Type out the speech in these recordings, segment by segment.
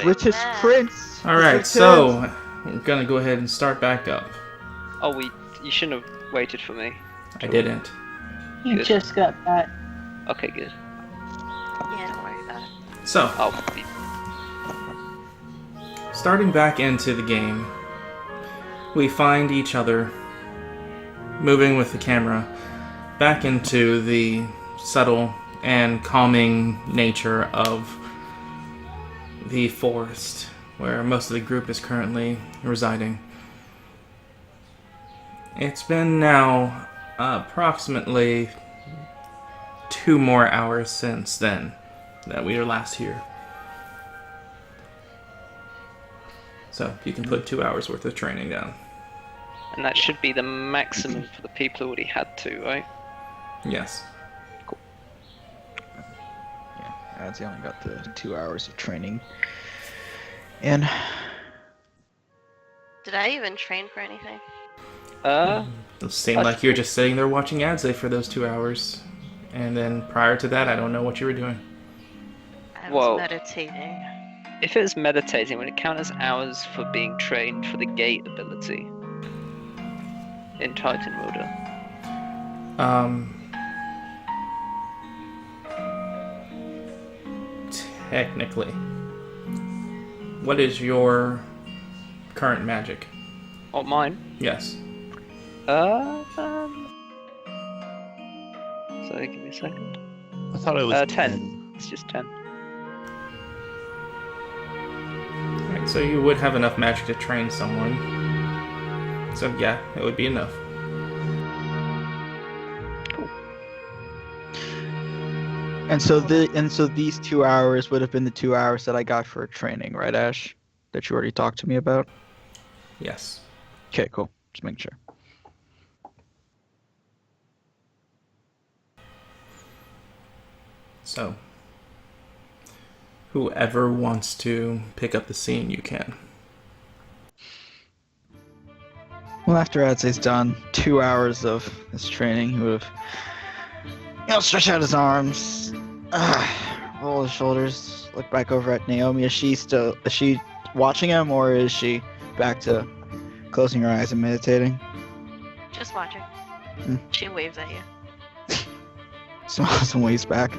British Prince. Alright, so we're gonna go ahead and start back up. Oh, you shouldn't have waited for me. I didn't. You Good. just got that. Okay, good. Yeah, don't worry about it. So, Oh, starting back into the game, we find each other moving with the camera back into the subtle and calming nature of the forest where most of the group is currently residing. It's been now approximately 2 more hours since then that we were last here. So you can put 2 hours worth of training down. and that should be the maximum for the people who already had to, right? Yes. Yeah, Adzi only got the 2 hours of training. And Did I even train for anything? It seemed like you're just sitting there watching ads for those 2 hours. And then prior to that, I don't know what you were doing. I Whoa. was meditating. If it was meditating, would it count as hours for being trained for the gate ability in Titan Wilder? Technically. What is your current magic? Oh, mine? Yes. Sorry, give me a second. I thought it was 10. It's just 10. Alright, so you would have enough magic to train someone. So yeah, it would be enough. And so these 2 hours would have been the 2 hours that I got for training, right, Ash? That you already talked to me about? Yes. Okay, cool. Just making sure. So, whoever wants to pick up the scene, you can. Well, after Adzi's done 2 hours of this training, he would have, stretch out his arms, roll his shoulders, look back over at Naomi. Is she watching him, or is she back to closing her eyes and meditating? Just watching. Hmm. She waves at you. Smiles and waves back.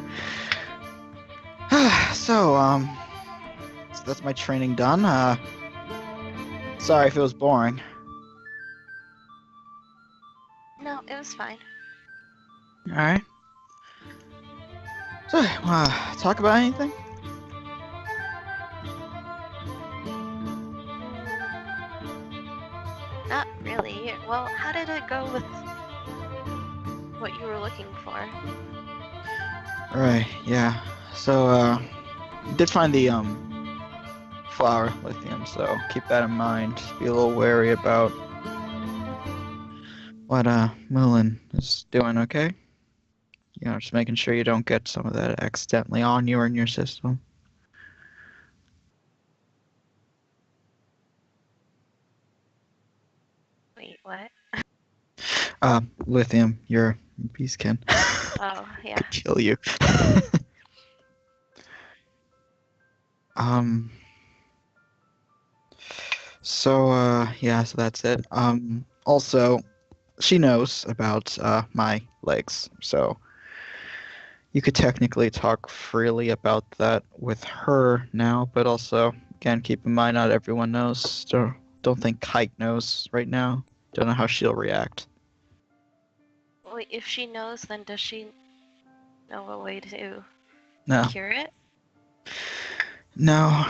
So that's my training done. Sorry if it was boring. No, it was fine. Alright. So, talk about anything? Not really. Well, how did it go with what you were looking for? Right, yeah. So, did find the, flower lithium, so keep that in mind. Just be a little wary about what, Moulin is doing, okay? You know, just making sure you don't get some of that accidentally on you or in your system. Wait, what? Lithium, your beastkin. Oh, yeah. Could kill you. So that's it. Also, she knows about, my legs, so you could technically talk freely about that with her now, but also, again, keep in mind not everyone knows. Don't think Kite knows right now. Don't know how she'll react. Wait, if she knows, then does she know a way to No. cure it? No.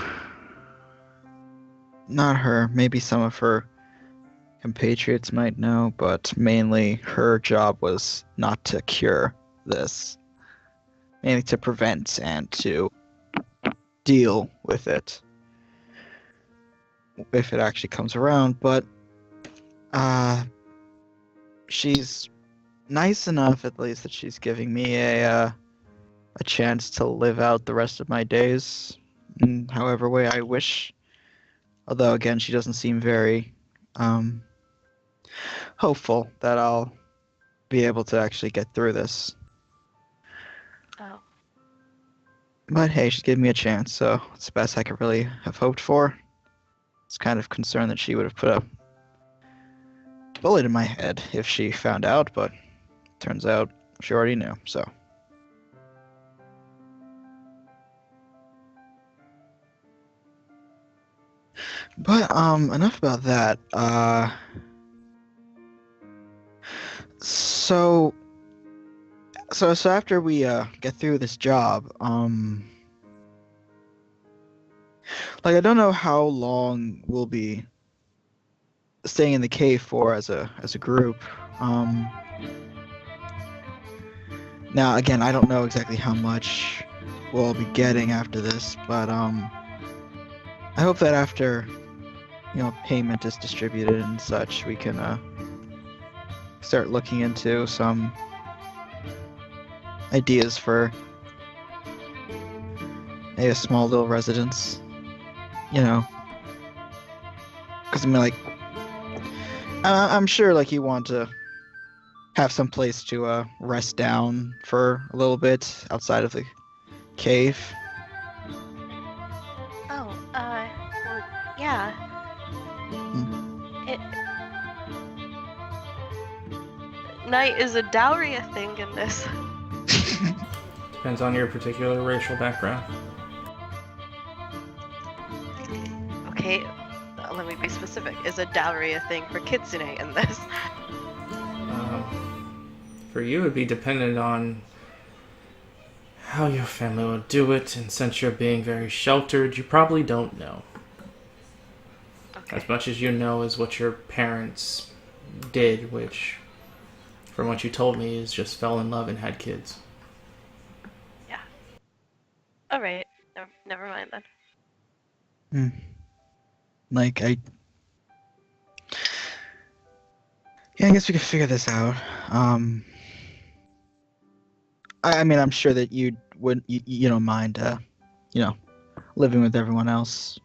Not her. Maybe some of her compatriots might know, but mainly her job was not to cure this. Mainly to prevent and to deal with it. If it actually comes around, but she's nice enough at least that she's giving me a chance to live out the rest of my days in however way I wish. Although again, she doesn't seem very hopeful that I'll be able to actually get through this. Oh. But hey, she's giving me a chance, so it's the best I could really have hoped for. It's kind of concerned that she would have put a bullet in my head if she found out, but turns out she already knew, so. But, enough about that. So after we, get through this job, like, I don't know how long we'll be staying in the cave for as a group. Now, again, I don't know exactly how much we'll be getting after this, but, I hope that after, payment is distributed and such, we can, start looking into some ideas for a small little residence, because I mean, like, I'm sure, like, you want to have some place to rest down for a little bit outside of the cave. Oh, well, yeah. It... Night, is a dowry a thing in this? Depends on your particular racial background. Okay, let me be specific. Is a dowry a thing for Kitsune in this? For you, it'd be dependent on how your family will do it, and since you're being very sheltered, you probably don't know. Okay. As much as you know is what your parents did, which, from what you told me, is just fell in love and had kids. Yeah. Alright, never mind then. Like, yeah, I guess we could figure this out. I mean, I'm sure that you don't mind, living with everyone else.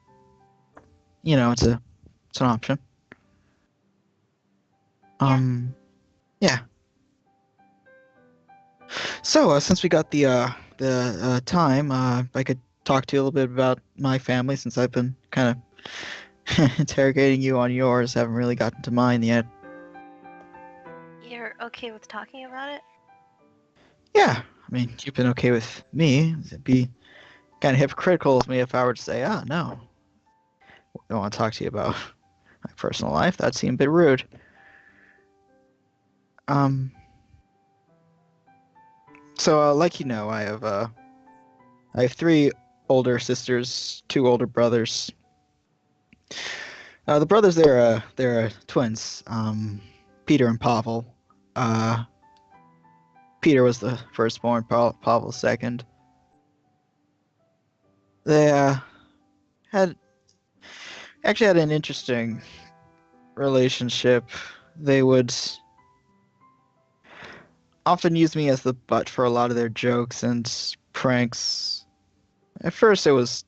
It's an option. Yeah. So, since we got the time, I could talk to you a little bit about my family, since I've been kind of interrogating you on yours. Haven't really gotten to mine yet. You're okay with talking about it? Yeah, I mean, you've been okay with me. It'd be kind of hypocritical of me if I were to say, no, I don't want to talk to you about my personal life. That seemed a bit rude. So, like I have 3 older sisters, 2 older brothers. The brothers, they're twins. Peter and Pavel. Peter was the firstborn, Pavel second. They had an interesting relationship. They would often use me as the butt for a lot of their jokes and pranks. At first, it was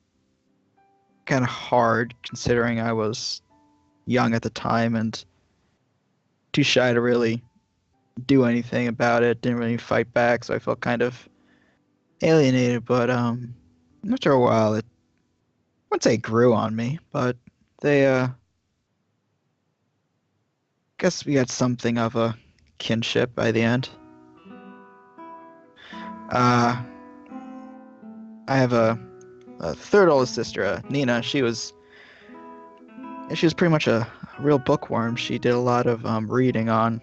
kind of hard, considering I was young at the time and too shy to really do anything about it. Didn't really fight back, so I felt kind of alienated. But after a while, I wouldn't say it grew on me, but they guess we had something of a kinship by the end. I have a third oldest sister, Nina. She was pretty much a real bookworm. She did a lot of reading on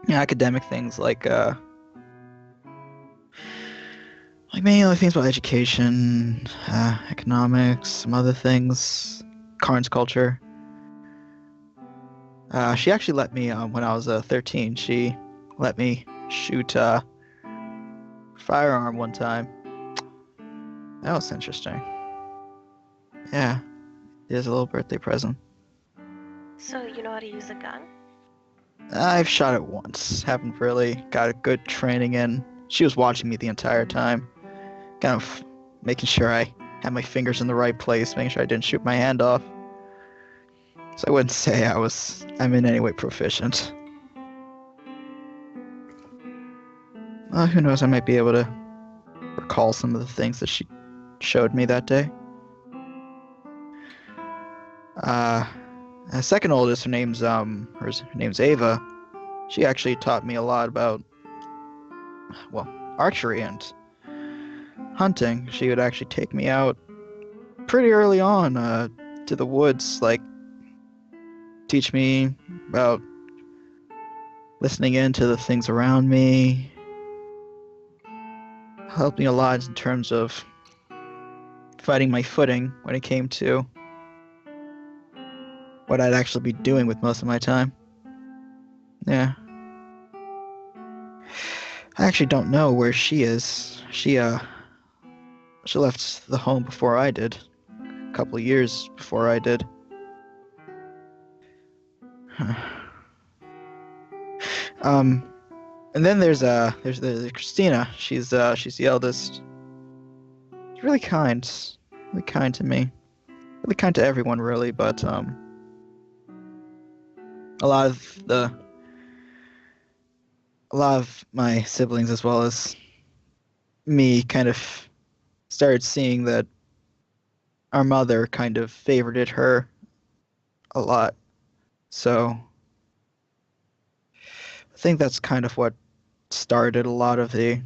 academic things, like mainly things about education, economics, some other things, Carnes culture. She actually let me, when I was 13, she let me shoot a firearm one time. That was interesting. Yeah, here's a little birthday present. So you know how to use a gun? I've shot it once. Haven't really got a good training in. She was watching me the entire time, kind of making sure I had my fingers in the right place, making sure I didn't shoot my hand off. So I wouldn't say I'm in any way proficient. Who knows, I might be able to recall some of the things that she showed me that day. Second oldest, her name's Ava. She actually taught me a lot about, well, archery and hunting. She would actually take me out pretty early on to the woods, like teach me about listening in to the things around me. Helped me a lot in terms of finding my footing when it came to what I'd actually be doing with most of my time. Yeah. I actually don't know where she is. She left the home before I did. A couple of years before I did. And then there's the Christina. She's the eldest. She's really kind to me, really kind to everyone, really. But a lot of my siblings, as well as me, kind of started seeing that our mother kind of favorited her a lot. So I think that's kind of what started a lot of the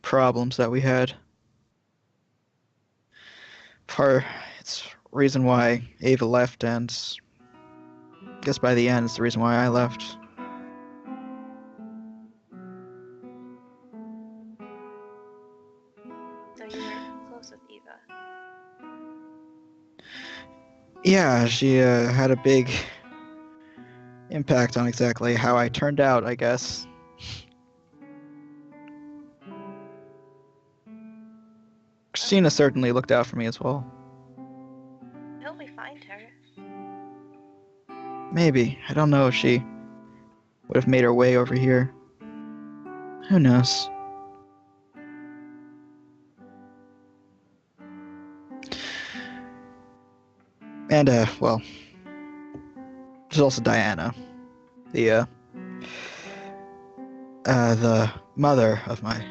problems that we had. It's reason why Ava left, and I guess by the end it's the reason why I left. So you were close with Eva. Yeah, she had a big impact on exactly how I turned out, I guess. Christina certainly looked out for me as well. I hope we find her. Maybe. I don't know if she would have made her way over here. Who knows? And, well, there's also Diana, the mother of my,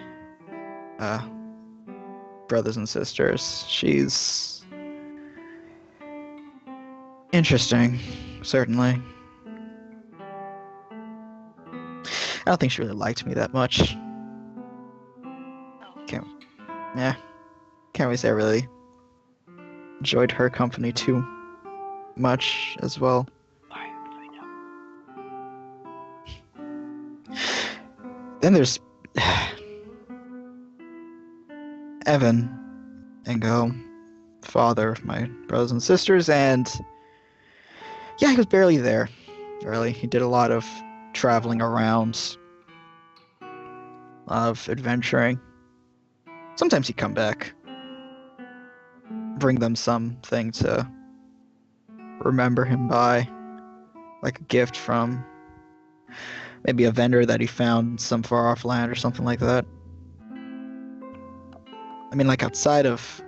brothers and sisters. She's interesting, certainly. I don't think she really liked me that much. Oh. Can't really say I really enjoyed her company too much as well. Then there's Evan, Ingo, father of my brothers and sisters, and yeah, he was barely there. Really, he did a lot of traveling around, a lot of adventuring. Sometimes he'd come back, bring them something to remember him by, like a gift from maybe a vendor that he found in some far off land or something like that. I mean, like outside of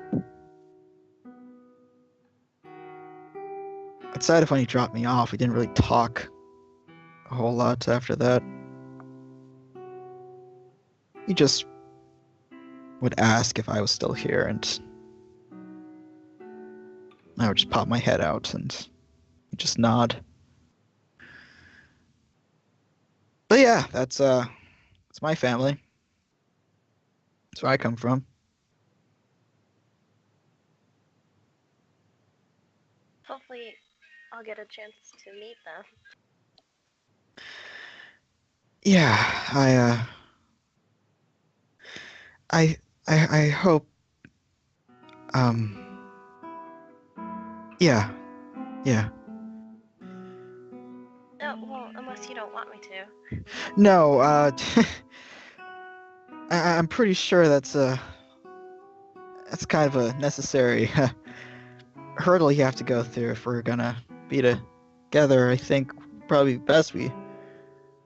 when he dropped me off, we didn't really talk a whole lot after that. He just would ask if I was still here, and I would just pop my head out and he'd just nod. But yeah, that's my family. That's where I come from. Hopefully, I'll get a chance to meet them. Yeah, I hope. Yeah. Oh, well, unless you don't want me to. No, I'm pretty sure that's kind of a necessary hurdle you have to go through if we're gonna be together. I think probably best we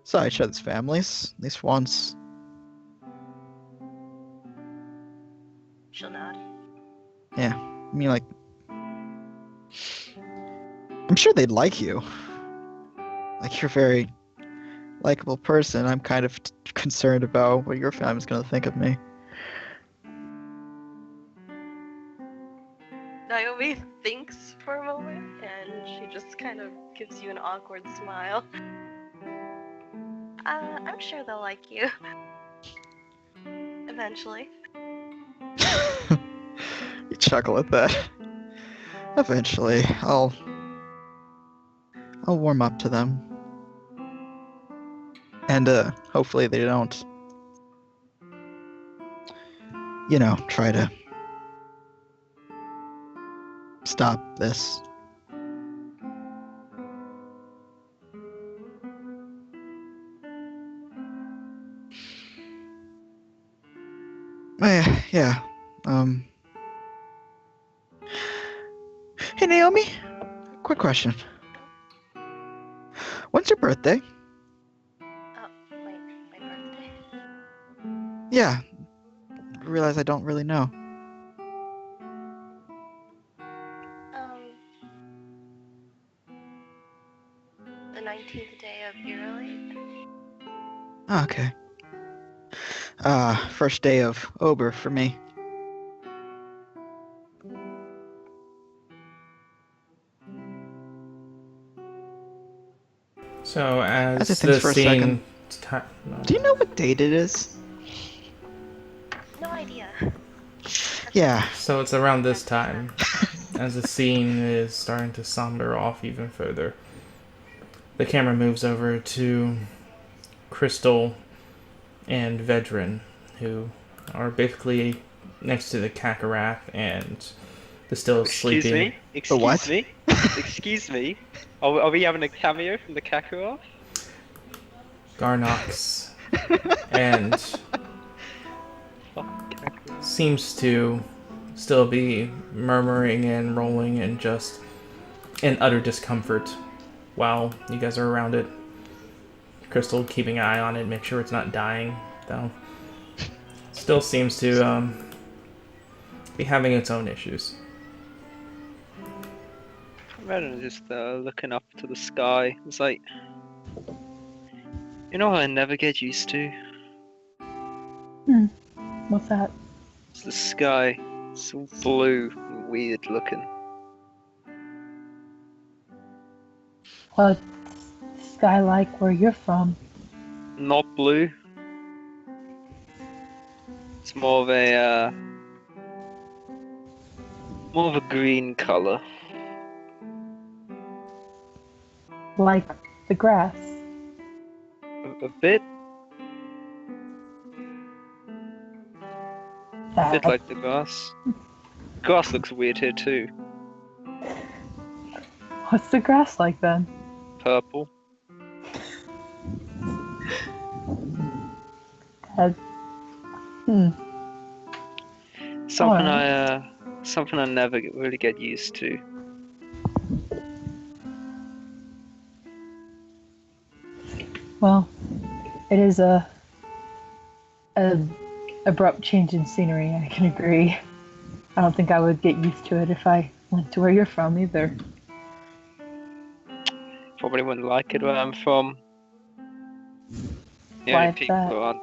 saw each other's families at least once. She'll nod. Yeah, I mean, like, I'm sure they'd like you. Like, you're a very likable person. I'm kind of concerned about what your family's gonna think of me. Naomi thinks for a moment, and she just kind of gives you an awkward smile. I'm sure they'll like you. Eventually. You chuckle at that. Eventually, I'll warm up to them. And hopefully they don't, try to stop this. Yeah. Hey Naomi, quick question. When's your birthday? Oh, wait, my birthday? Yeah. I realize I don't really know. The 19th day of Eurolate? Oh, okay. First day of Ober for me. So As as it thinks the for a second. scene, Do you know what date it is? No idea. Yeah. so it's around this time, as the scene is starting to somber off even further. The camera moves over to Crystal and Vedran, who are basically next to the Kakarot and the still sleeping. Excuse me? Excuse me? Are we having a cameo from the Kakarot? Garnox and seems to still be murmuring and rolling and just in utter discomfort while you guys are around it. Crystal keeping an eye on it, make sure it's not dying, though. Still seems to be having its own issues. Rather than just looking up to the sky, it's like, you know what I never get used to? What's that? It's the sky. It's all blue and weird looking. What's the sky like where you're from? Not blue. It's more of a green color. Like the grass? A bit like the grass. Grass looks weird here too. What's the grass like then? Purple. That, Something I never really get used to. Well, it is a abrupt change in scenery, I can agree. I don't think I would get used to it if I went to where you're from either. Probably wouldn't like it where I'm from. The Why only is that?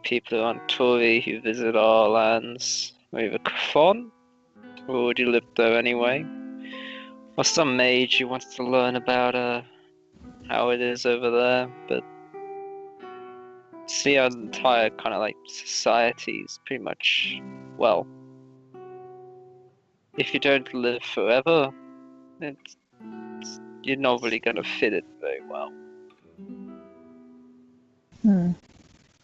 people on Tori who visit our lands are either Kfon, who already lived there anyway, or some mage who wants to learn about how it is over there, but see our entire kind of like society is pretty much, well, if you don't live forever, you're not really going to fit it very well.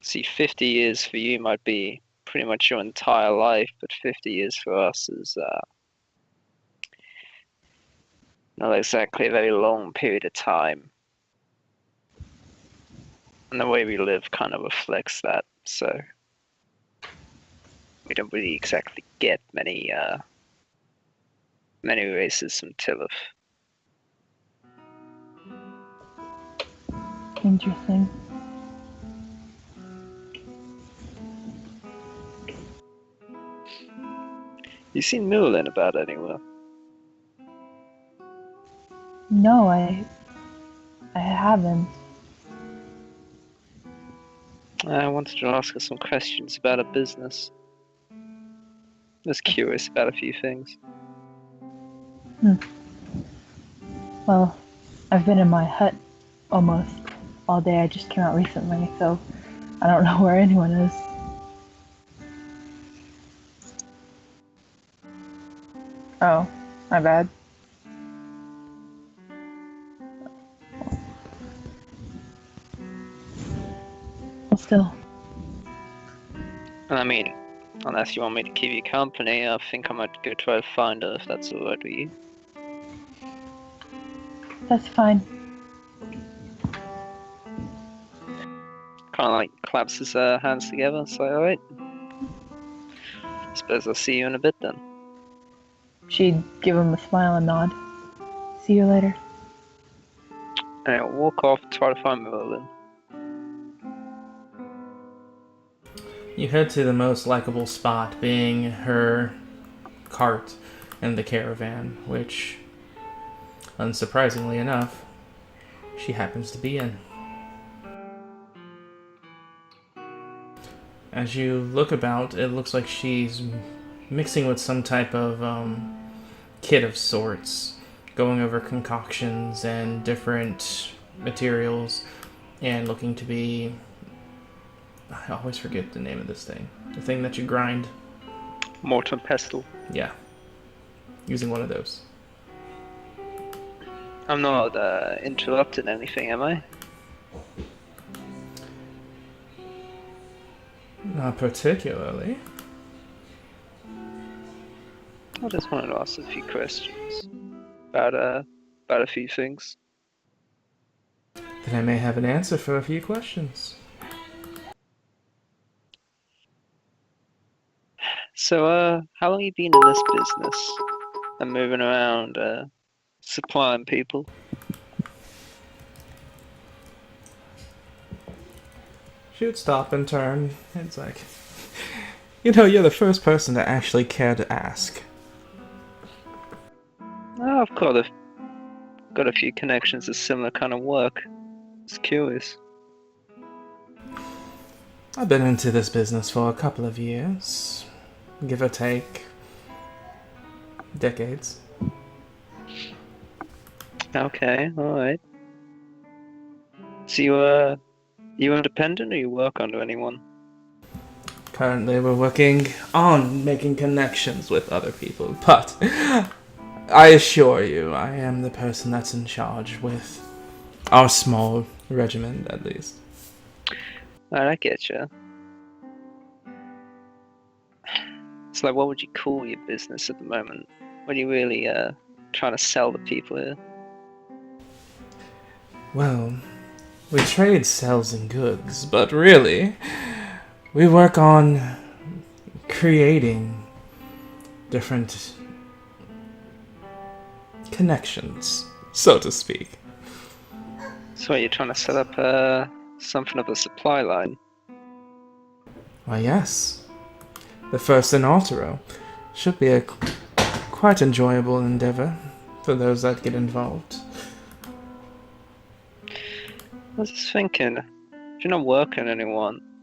See, 50 years for you might be pretty much your entire life, but 50 years for us is not exactly a very long period of time. And the way we live kind of reflects that, so we don't really exactly get many races from Tilith. Interesting. You seen Merlin about anywhere? No, I haven't. I wanted to ask her some questions about her business. I was curious about a few things. Well, I've been in my hut almost all day. I just came out recently, so I don't know where anyone is. Oh, my bad. Well, still, And I mean, unless you want me to keep you company, I think I might go try to find her if that's alright with you. that's fine. Kind of like claps his hands together. It's like, alright. Suppose I'll see you in a bit then. She'd give him a smile and nod. See you later. And I'll walk off and try to find Merlin. You head to the most likable spot, being her cart and the caravan, which, unsurprisingly enough, she happens to be in. As you look about, it looks like she's mixing with some type of kit of sorts, going over concoctions and different materials, and looking to be... I always forget the name of this thing. The thing that you grind. Mortar and pestle. Yeah. Using one of those. I'm not interrupting anything, am I? Not particularly. I just wanted to ask a few questions about a few things. Then I may have an answer for a few questions. So, how long you been in this business and moving around, supplying people? She would stop and turn. It's like, you're the first person to actually care to ask. Oh, I've got a few connections to similar kind of work. It's curious. I've been into this business for a couple of years, give or take decades. Okay, alright. So you independent or you work under anyone? Currently, we're working on making connections with other people, but I assure you, I am the person that's in charge with our small regiment, at least. Alright, I get you. So, like, what would you call your business at the moment? What are you really trying to sell to people here? Well, we trade cells and goods, but really, we work on creating different connections, so to speak. So, you're trying to set up something of a supply line? Why, yes. The first in Altero should be a quite enjoyable endeavor for those that get involved. I was just thinking, if you're not working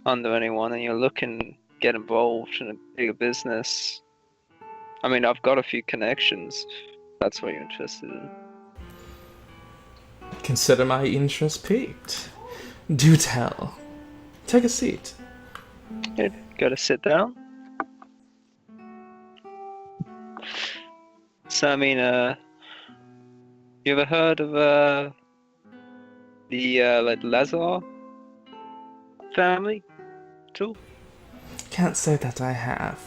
under anyone and you're looking to get involved in a bigger business, I mean, I've got a few connections, if that's what you're interested in. Consider my interest piqued. Do tell. Take a seat. Yeah, gotta sit down. So, I mean, you ever heard of the like Lazar family too? Can't say that I have.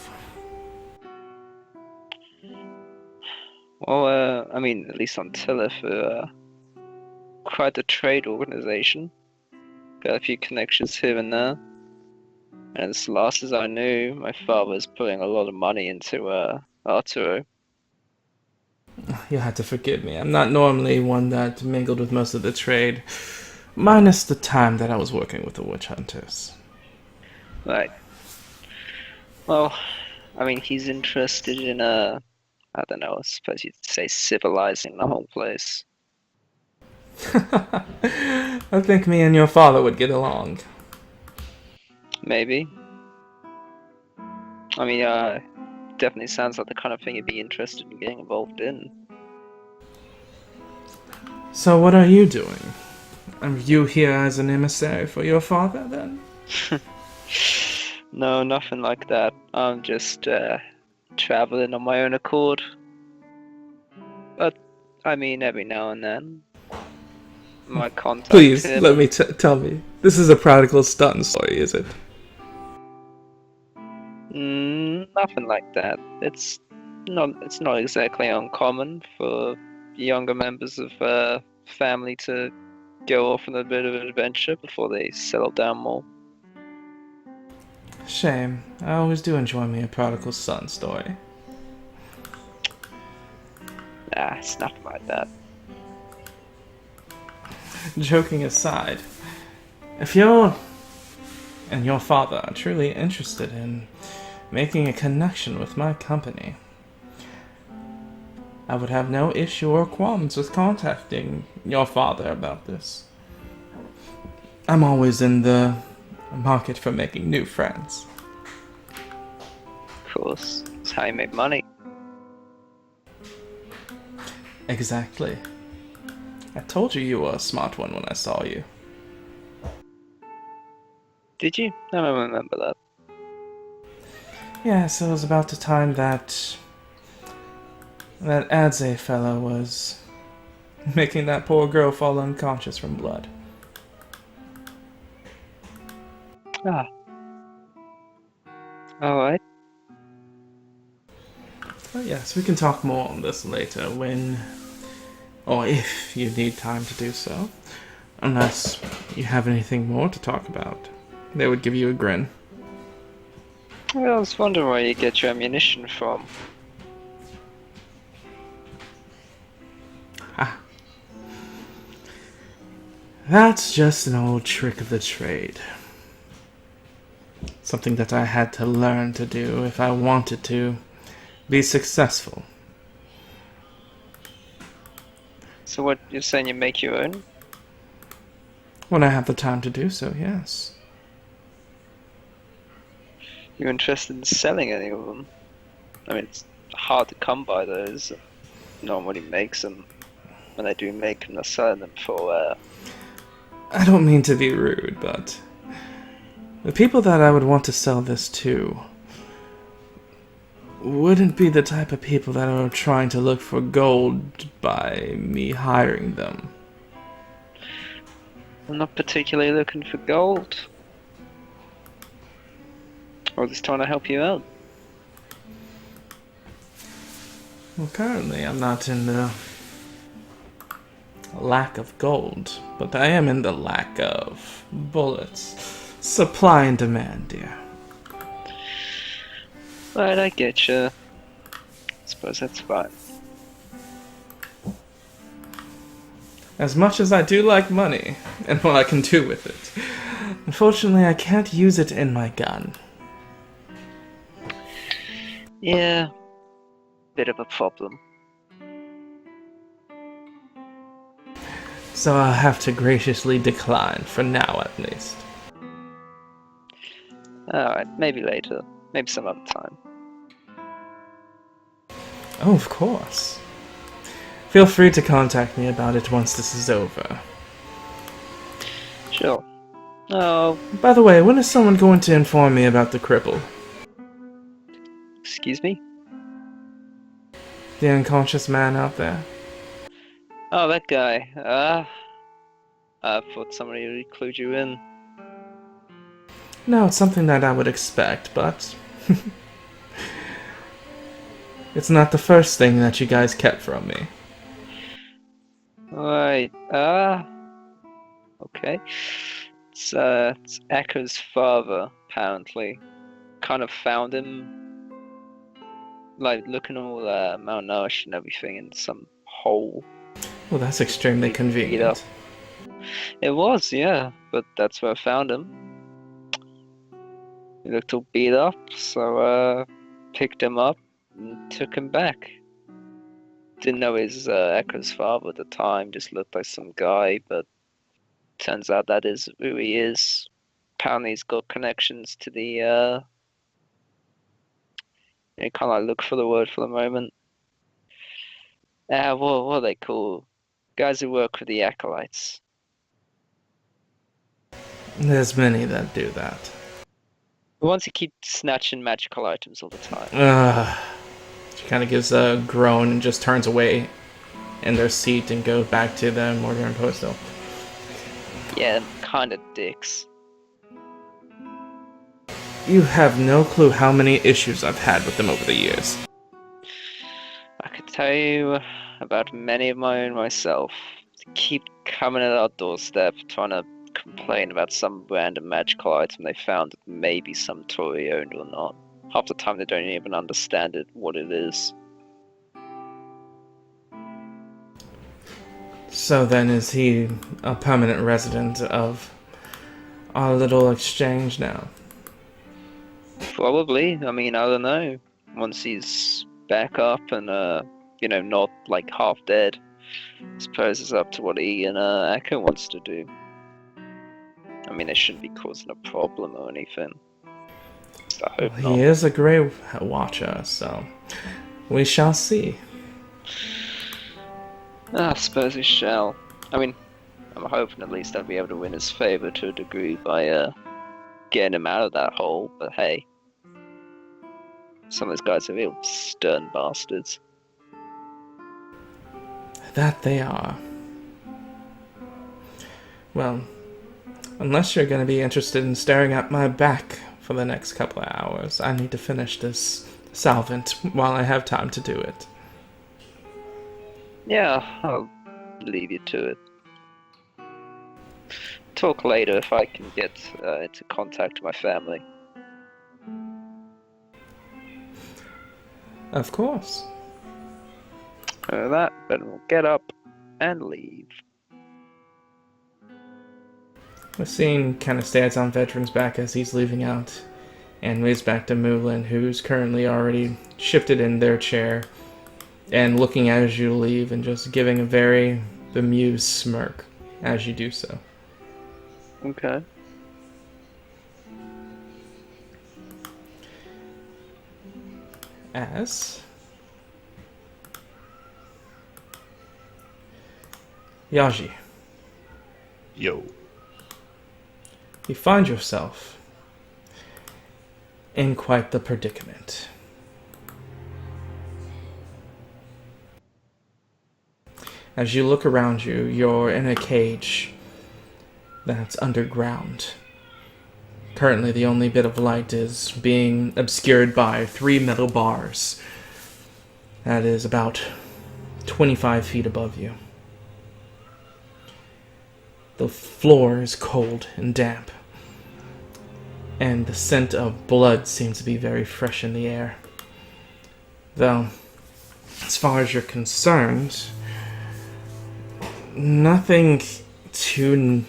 Well, I mean, at least on Tillith, quite a trade organization. Got a few connections here and there. And as last as I knew, my father's putting a lot of money into Arturo. You'll have to forgive me. I'm not normally one that mingled with most of the trade, minus the time that I was working with the witch hunters. Right. Well, I mean, he's interested in I don't know, I suppose you'd say civilizing the whole place. I think me and your father would get along. Maybe. I mean, definitely sounds like the kind of thing you'd be interested in getting involved in. So what are you doing? Are you here as an emissary for your father, then? No, nothing like that. I'm just traveling on my own accord. But I mean, every now and then, might contact Please, let him. me tell me. This is a prodigal son story, is it? Nothing like that. It's not exactly uncommon for younger members of family to go off on a bit of an adventure before they settle down more. Shame. I always do enjoy me a prodigal son story. Nah, it's nothing like that. Joking aside, if you and your father are truly interested in making a connection with my company, I would have no issue or qualms with contacting your father about this. I'm always in the market for making new friends. Of course, it's how you make money. Exactly. I told you you were a smart one when I saw you. Did you? I don't remember that. Yes, it was about the time that Adze fellow was making that poor girl fall unconscious from blood. Ah, alright. But yes, we can talk more on this later when, or if you need time to do so. Unless you have anything more to talk about. They would give you a grin. I was wondering where you get your ammunition from. That's just an old trick of the trade. Something that I had to learn to do if I wanted to be successful. So what, you're saying you make your own? When I have the time to do so, yes. You're interested in selling any of them? I mean, it's hard to come by those. Nobody makes them. When they do make them, they're selling them for, I don't mean to be rude, but the people that I would want to sell this to wouldn't be the type of people that are trying to look for gold by me hiring them. I'm not particularly looking for gold. Or just trying to help you out. Well, currently I'm not in the lack of gold, but I am in the lack of bullets. Supply and demand, dear. Right, I get you. Suppose that's fine. As much as I do like money, and what I can do with it, unfortunately I can't use it in my gun. Yeah, bit of a problem. So I'll have to graciously decline, for now at least. Alright, maybe later. Maybe some other time. Oh, of course. Feel free to contact me about it once this is over. Sure. Oh, By the way, when is someone going to inform me about the cripple? excuse me? The unconscious man out there? Oh, that guy. I thought somebody would clued you in. No, it's something that I would expect, but it's not the first thing that you guys kept from me. Right, okay. It's Echo's father, apparently. Kind of found him, like, looking all malnourished and everything in some hole. Well, that's extremely Beat up. convenient. It was, yeah, but that's where I found him. He looked all beat up, so picked him up and took him back. Didn't know his Echo's father at the time, just looked like some guy, but turns out that is who he is. Apparently he's got connections to the you can't like look for the word for the moment. What are they called? Guys who work with the acolytes. There's many that do that. The ones who keep snatching magical items all the time. She kind of gives a groan and just turns away in their seat and goes back to the Morgan Postal. Yeah, kind of dicks. You have no clue how many issues I've had with them over the years. I could tell you about many of my own myself. They keep coming at our doorstep trying to complain about some random magical item they found that maybe some Tory owned or not. Half the time they don't even understand what it is. So then is he a permanent resident of our little exchange now? Probably. I mean, I don't know. Once he's back up and, not like half dead, I suppose it's up to what he and Echo wants to do. I mean, they shouldn't be causing a problem or anything. I hope not. He is a Grey Watcher, so we shall see. I suppose we shall. I mean, I'm hoping at least I'll be able to win his favor to a degree by getting him out of that hole, but hey. Some of those guys are real stern bastards. That they are. Well, unless you're going to be interested in staring at my back for the next couple of hours, I need to finish this solvent while I have time to do it. Yeah, I'll leave you to it. Talk later if I can get into contact with my family. Of course. That, then we'll get up and leave. The scene kind of stares on Veteran's back as he's leaving out, and moves back to Moulin, who's currently already shifted in their chair, and looking as you leave and just giving a very bemused smirk as you do so. Okay. As Yaji, Yo. you find yourself in quite the predicament. As you look around you, you're in a cage that's underground. Currently, the only bit of light is being obscured by 3 metal bars. That is about 25 feet above you. The floor is cold and damp, and the scent of blood seems to be very fresh in the air. Though, as far as you're concerned, nothing too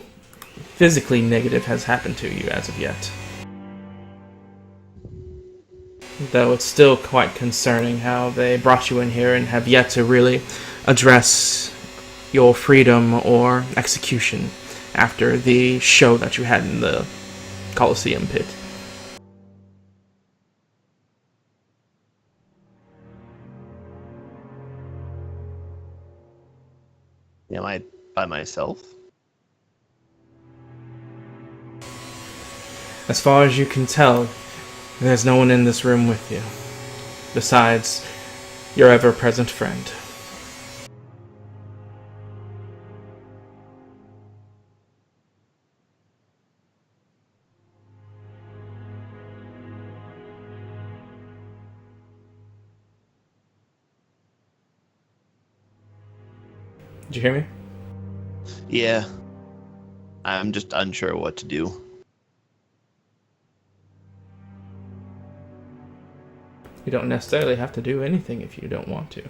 physically negative has happened to you as of yet. Though it's still quite concerning how they brought you in here and have yet to really address your freedom or execution after the show that you had in the Coliseum pit. Am I by myself? As far as you can tell, there's no one in this room with you, besides your ever-present friend. Did you hear me? Yeah. I'm just unsure what to do. You don't necessarily have to do anything if you don't want to.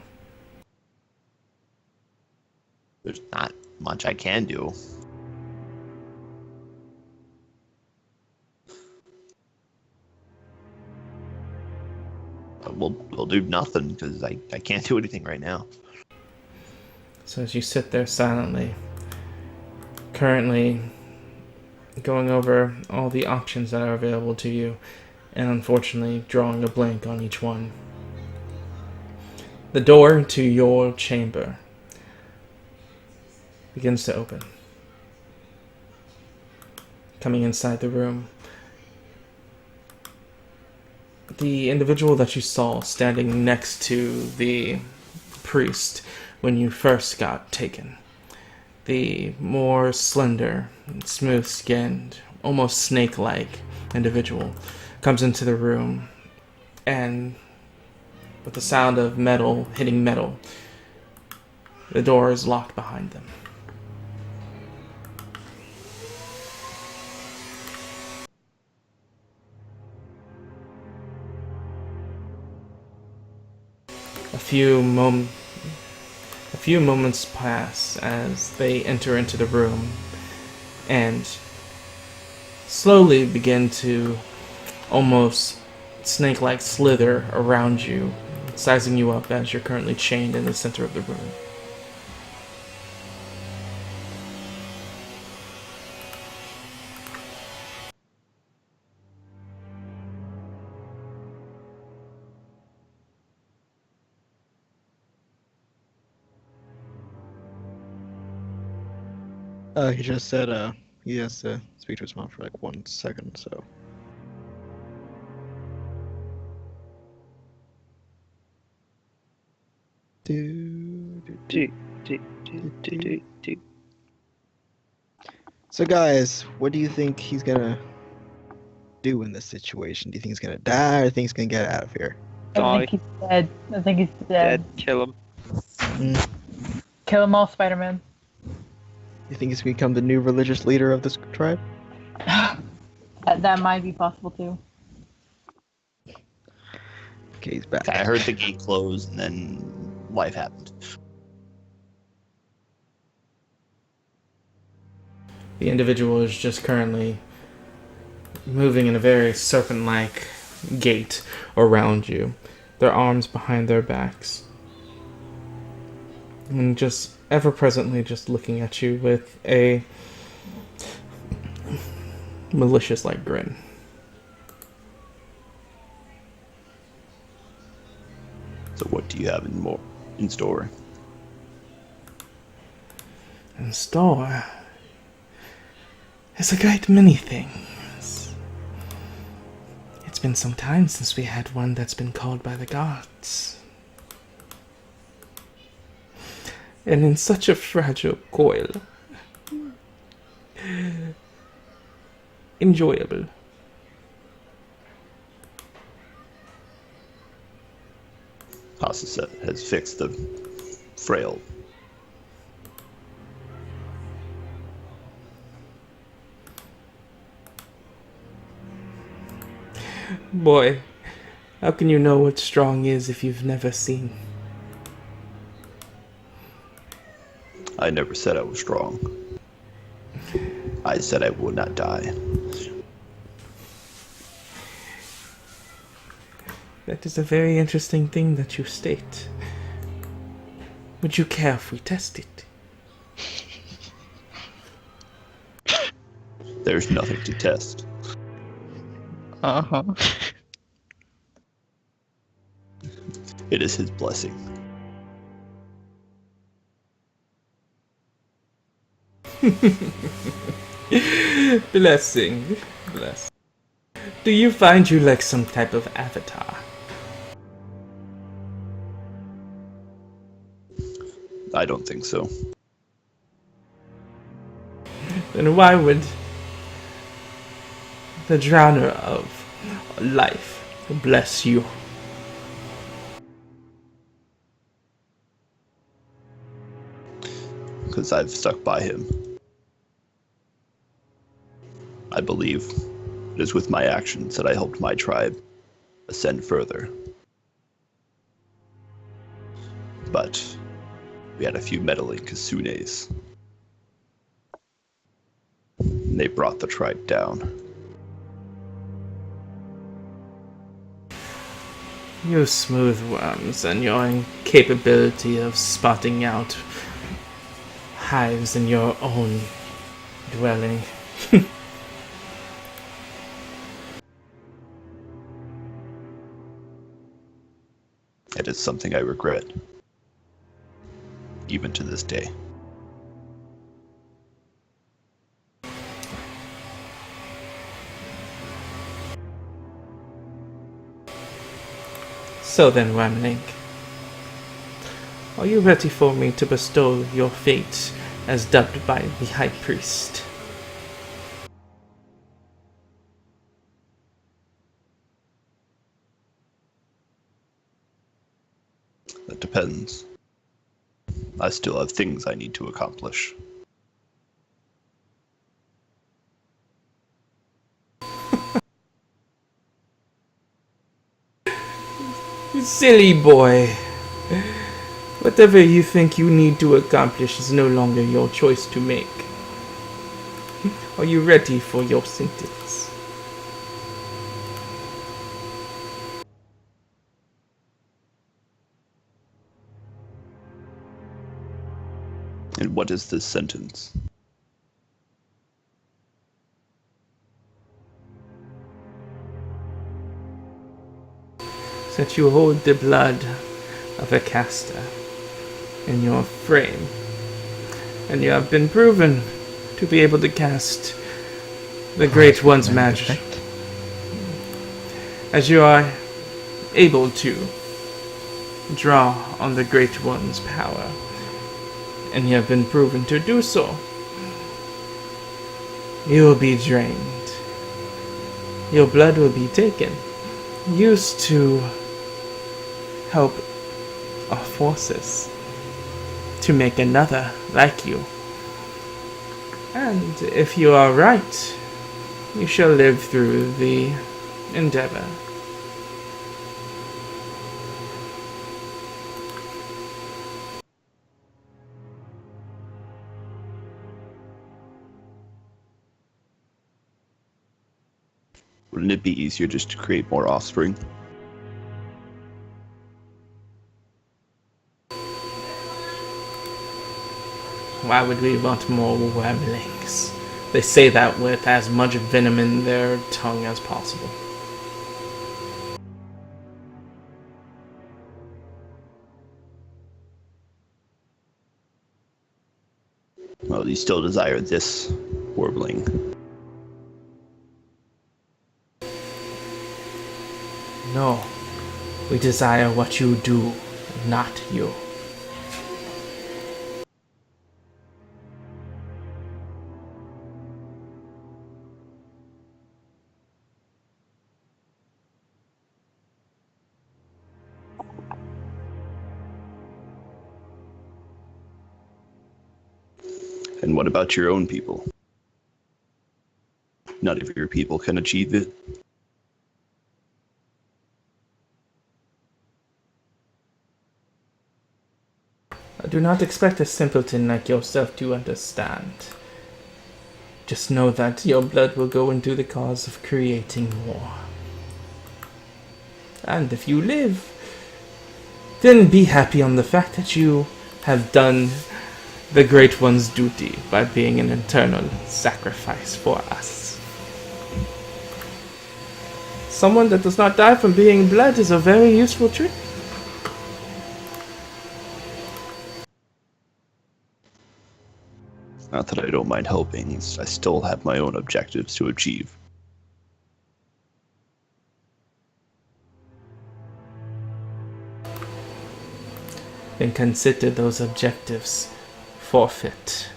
There's not much I can do. We'll do nothing because I can't do anything right now. So as you sit there silently, currently going over all the options that are available to you, and unfortunately drawing a blank on each one. The door to your chamber begins to open. Coming inside the room, the individual that you saw standing next to the priest when you first got taken, the more slender, smooth-skinned, almost snake-like individual, comes into the room, and with the sound of metal hitting metal, the door is locked behind them. A few moments pass as they enter into the room and slowly begin to almost snake-like slither around you, sizing you up as you're currently chained in the center of the room. He just said he has to speak to his mom for like 1 second, so. So guys, what do you think he's gonna do in this situation? Do you think he's gonna die, or do you think he's gonna get out of here? I think he's dead. I think he's dead. Kill him. Kill them all, Spider-Man. You think he's gonna become the new religious leader of this tribe? That might be possible too. Okay, he's back. I heard the gate close, and then life happened. The individual is just currently moving in a very serpent-like gait around you, their arms behind their backs, and just ever-presently just looking at you with a malicious-like grin. So what do you have in store? In store is a great many things. It's been some time since we had one that's been called by the gods. And in such a fragile coil. Enjoyable. Hasa has fixed the frail. Boy, how can you know what strong is if you've never seen? I never said I was strong. I said I would not die. That is a very interesting thing that you state. Would you care if we test it? There's nothing to test. Uh-huh. It is his blessing. Blessing. Bless. Do you find you like some type of avatar? I don't think so. Then why would the drowner of life bless you? Because I've stuck by him. I believe it is with my actions that I helped my tribe ascend further. But we had a few meddling Kasunes. And they brought the tribe down. You smooth worms and your incapability of spotting out hives in your own dwelling. It is something I regret. Even to this day. So then, Wamling, are you ready for me to bestow your fate as dubbed by the High Priest? That depends. I still have things I need to accomplish. You silly boy. Whatever you think you need to accomplish is no longer your choice to make. Are you ready for your sentence? And what is this sentence? That you hold the blood of a caster in your frame, and you have been proven to be able to cast the Great One's magic, as you are able to draw on the Great One's power, and you have been proven to do so. You will be drained. Your blood will be taken, used to help our forces to make another like you. And if you are right, you shall live through the endeavor. Wouldn't it be easier just to create more offspring? Why would we want more wemlings? They say that with as much venom in their tongue as possible. Well, you still desire this warbling. No, we desire what you do, not you. And what about your own people? None of your people can achieve it. I do not expect a simpleton like yourself to understand. Just know that your blood will go into the cause of creating more. And if you live, then be happy on the fact that you have done the Great One's duty by being an eternal sacrifice for us. Someone that does not die from being blood is a very useful trick. Not that I don't mind helping, I still have my own objectives to achieve. Then consider those objectives forfeit.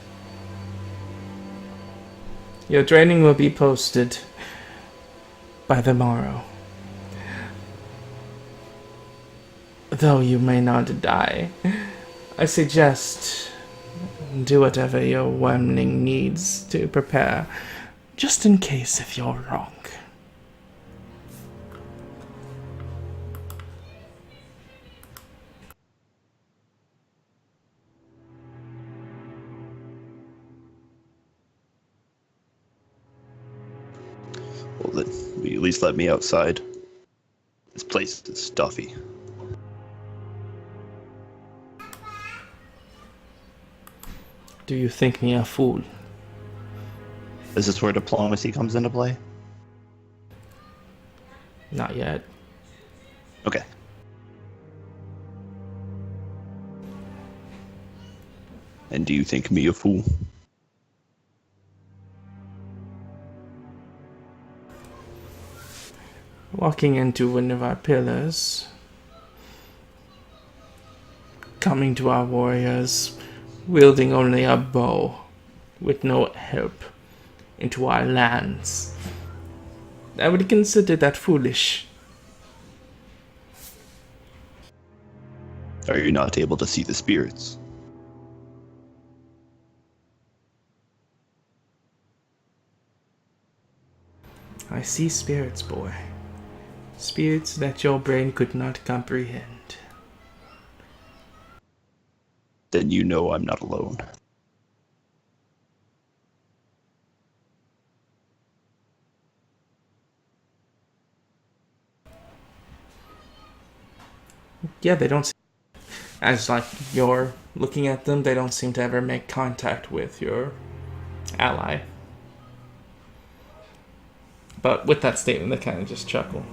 Your training will be posted by the morrow. Though you may not die, I suggest do whatever your wemling needs to prepare, just in case if you're wrong. Well, then, will you at least let me outside? This place is stuffy. Do you think me a fool? Is this where diplomacy comes into play? Not yet. Okay. And do you think me a fool? Walking into one of our pillars coming to our warriors, wielding only a bow, with no help, into our lands. I would consider that foolish. Are you not able to see the spirits? I see spirits, boy. Spirits that your brain could not comprehend. Then you know I'm not alone. Yeah, they don't seem, as like you're looking at them, they don't seem to ever make contact with your ally. But with that statement, they kind of just chuckle.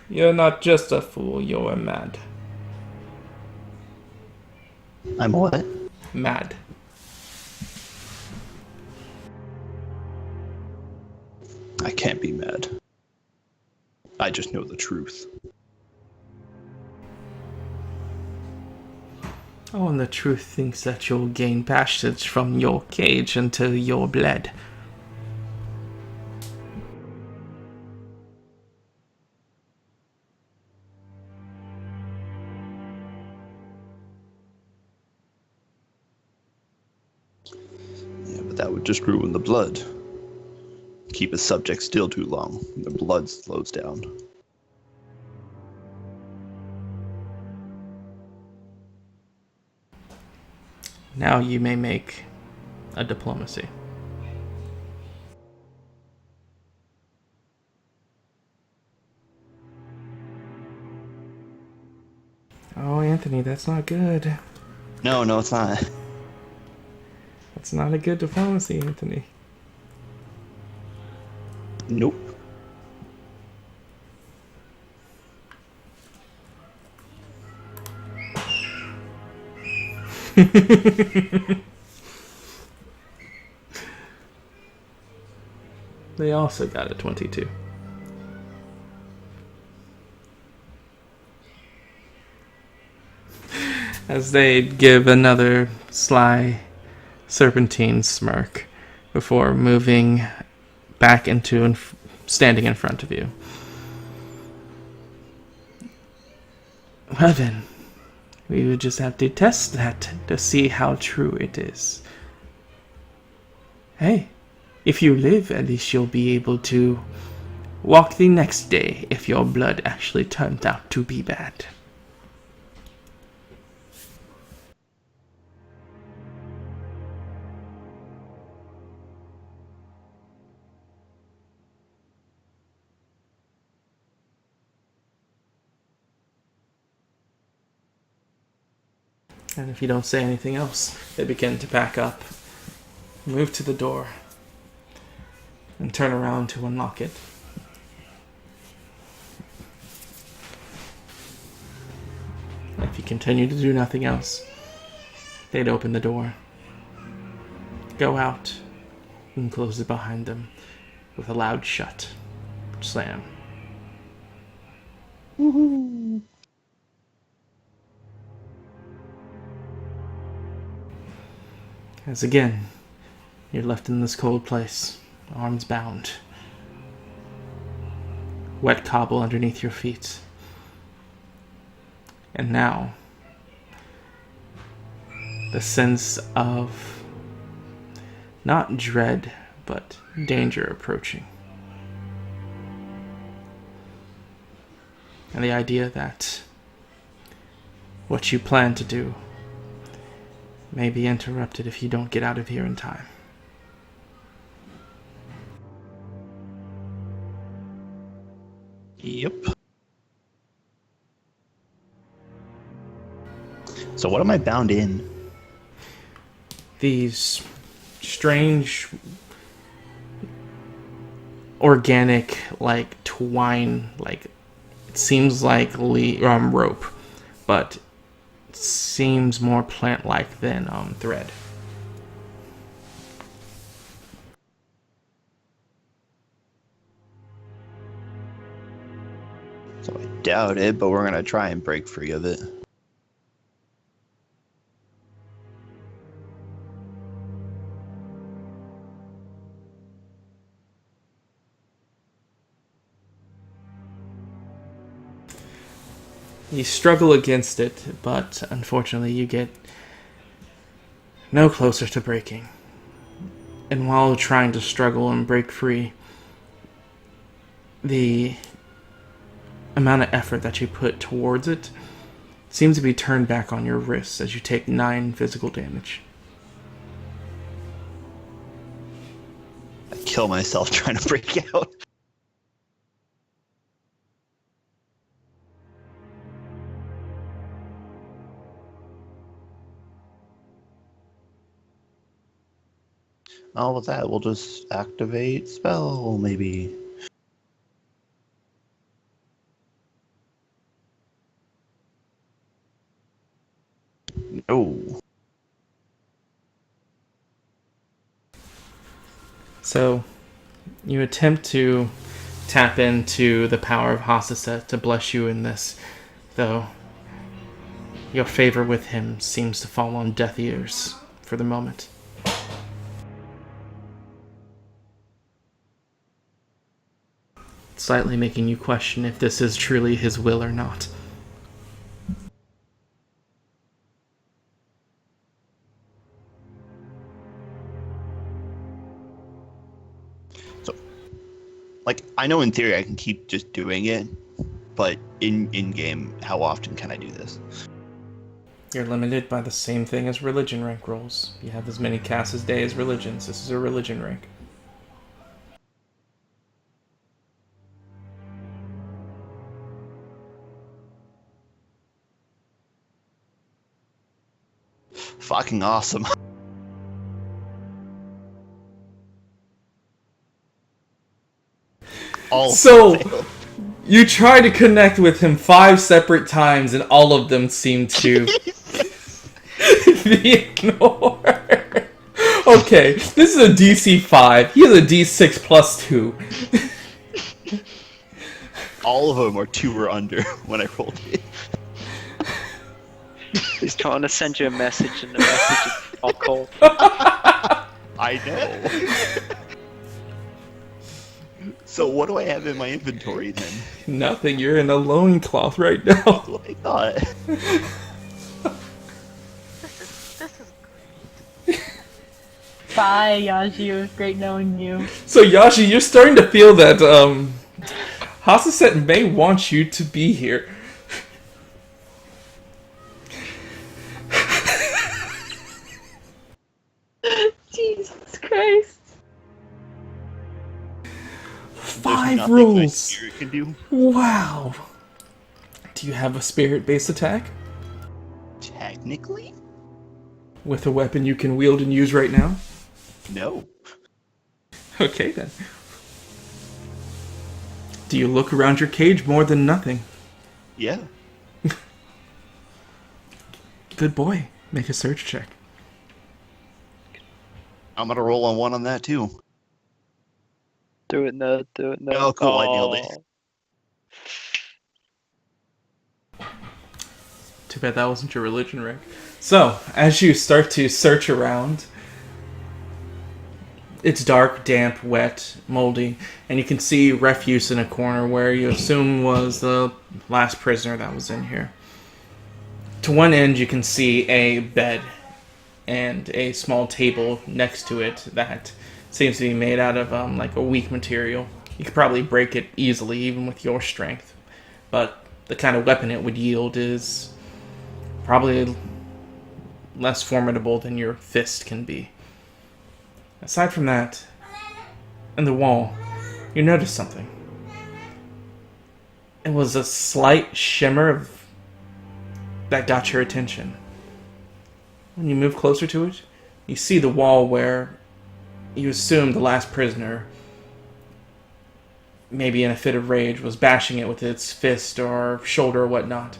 You're not just a fool, you're mad. I'm what? Mad. I can't be mad. I just know the truth. Oh, and the truth thinks that you'll gain passage from your cage until you're bled. Yeah, but that would just ruin the blood. Keep a subject still too long, the blood slows down. Now you may make a diplomacy. Oh, Anthony, that's not good. No, it's not. That's not a good diplomacy, Anthony. Nope. They also got a 22. As they give another sly serpentine smirk before moving back into and standing in front of you. Well then, we would just have to test that to see how true it is. Hey, if you live, at least you'll be able to walk the next day if your blood actually turns out to be bad. And if you don't say anything else, they begin to pack up, move to the door, and turn around to unlock it. If you continue to do nothing else, they'd open the door, go out, and close it behind them with a loud shut. Slam. Woohoo! As again, you're left in this cold place, arms bound, wet cobble underneath your feet. And now, the sense of not dread, but danger approaching. And the idea that what you plan to do may be interrupted if you don't get out of here in time. Yep. So what am I bound in? These strange organic like twine, like it seems like rope, but it seems more plant-like than thread. So I doubt it, but we're gonna try and break free of it. You struggle against it, but unfortunately you get no closer to breaking. And while trying to struggle and break free, the amount of effort that you put towards it seems to be turned back on your wrists as you take 9 physical damage. I kill myself trying to break out. Oh, with that, we'll just activate spell, maybe. No. So, you attempt to tap into the power of Hasaset to bless you in this, though your favor with him seems to fall on deaf ears for the moment. Slightly making you question if this is truly his will or not. So, like, I know in theory I can keep just doing it, but in game, how often can I do this? You're limited by the same thing as religion rank rolls. You have as many casts a day as religions. This is a religion rank. Fucking awesome. All So, failed. you try to connect with him 5 separate times, and all of them seem to be ignored. Okay, this is a DC 5. He has a D6 plus 2. All of them are 2 or under when I rolled it. He's trying to send you a message, and the message is fuck off. I know. So what do I have in my inventory then? Nothing, you're in a loincloth right now. That's what I thought. This is great. Bye, Yaji. It was great knowing you. So Yashi, you're starting to feel that Hasaset may want you to be here. Jesus Christ. 5 There's nothing my rolls. spirit can do. Wow. Do you have a spirit-based attack? Technically? With a weapon you can wield and use right now? No. Okay then. Do you look around your cage more than nothing? Yeah. Good boy. Make a search check. I'm gonna roll on 1 on that too. Do it, nerd. Do it, nerd. Oh, cool, I nailed it. Too bad that wasn't your religion rank. So, as you start to search around, it's dark, damp, wet, moldy, and you can see refuse in a corner where you assume was the last prisoner that was in here. To one end, you can see a bed and a small table next to it that seems to be made out of like a weak material. You could probably break it easily, even with your strength. But the kind of weapon it would yield is probably less formidable than your fist can be. Aside from that, in the wall, you notice something. It was a slight shimmer that got your attention. When you move closer to it, you see the wall where you assume the last prisoner, maybe in a fit of rage, was bashing it with its fist or shoulder or whatnot.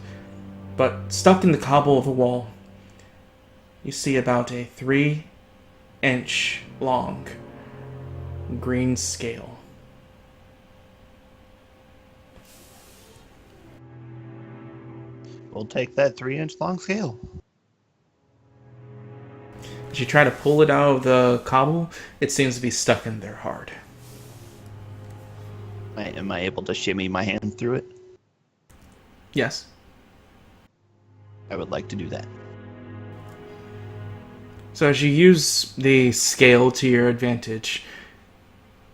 But stuck in the cobble of the wall, you see about a 3-inch long green scale. We'll take that 3-inch long scale. As you try to pull it out of the cobble, it seems to be stuck in there hard. Am I able to shimmy my hand through it? Yes. I would like to do that. So as you use the scale to your advantage,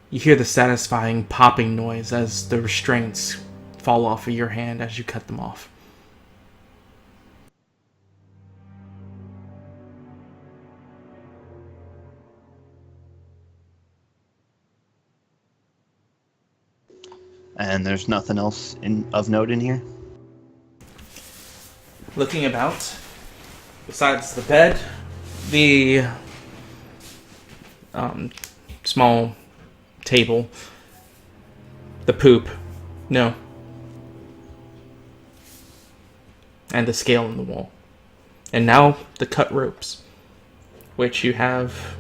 you hear the satisfying popping noise as the restraints fall off of your hand as you cut them off. And there's nothing else of note in here? Looking about, besides the bed, the small table, the poop, no, and the scale on the wall. And now the cut ropes, which you have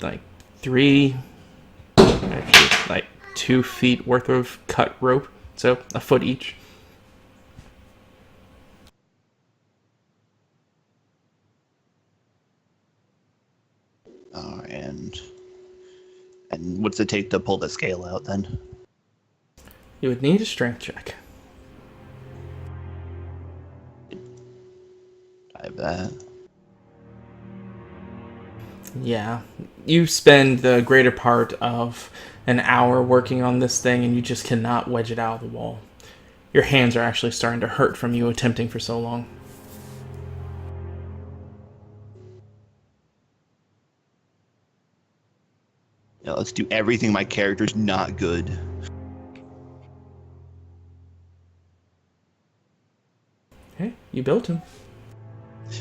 like 2 feet worth of cut rope, so a foot each. Oh, and what's it take to pull the scale out then? You would need a strength check. I have that. Yeah, you spend the greater part of an hour working on this thing and you just cannot wedge it out of the wall. Your hands are actually starting to hurt from you attempting for so long. Yeah, let's do everything my character's not good. Hey, you built him.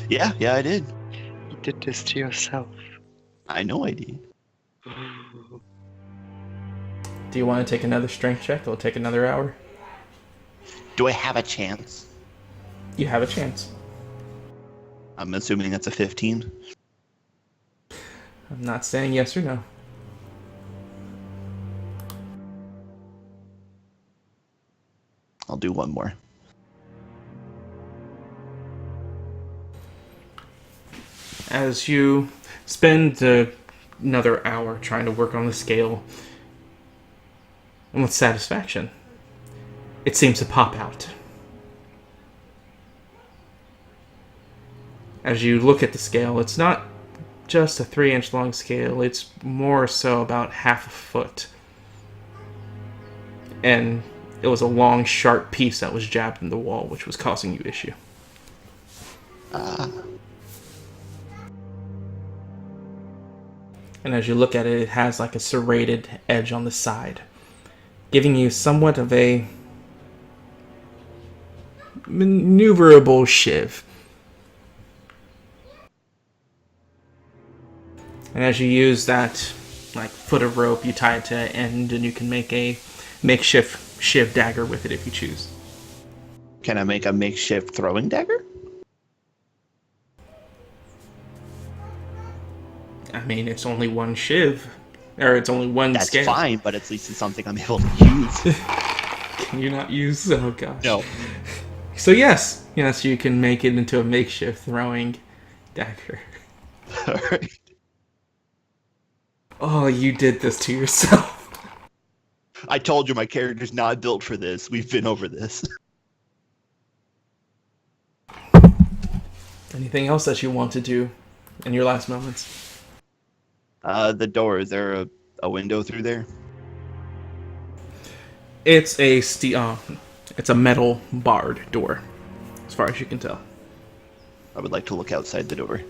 Yeah, I did. You did this to yourself. I know I did. Do you want to take another strength check? It'll take another hour. Do I have a chance? You have a chance. I'm assuming that's a 15. I'm not saying yes or no. I'll do one more. As you spend another hour trying to work on the scale, and with satisfaction, it seems to pop out. As you look at the scale, it's not just a 3-inch long scale, it's more so about half a foot. And it was a long, sharp piece that was jabbed in the wall, which was causing you issue. And as you look at it, it has like a serrated edge on the side, giving you somewhat of a maneuverable shiv. And as you use that like foot of rope, you tie it to an end, and you can make a makeshift shiv dagger with it if you choose. Can I make a makeshift throwing dagger? I mean, it's only one shiv, or it's only one That's scale. fine, but at least it's something I'm able to use. Can you not use? Oh gosh. No. So yes, you can make it into a makeshift throwing dagger. Alright. Oh, you did this to yourself. I told you my character's not built for this. We've been over this. Anything else that you want to do in your last moments? The door, is there a window through there? It's a metal barred door, as far as you can tell. I would like to look outside the door.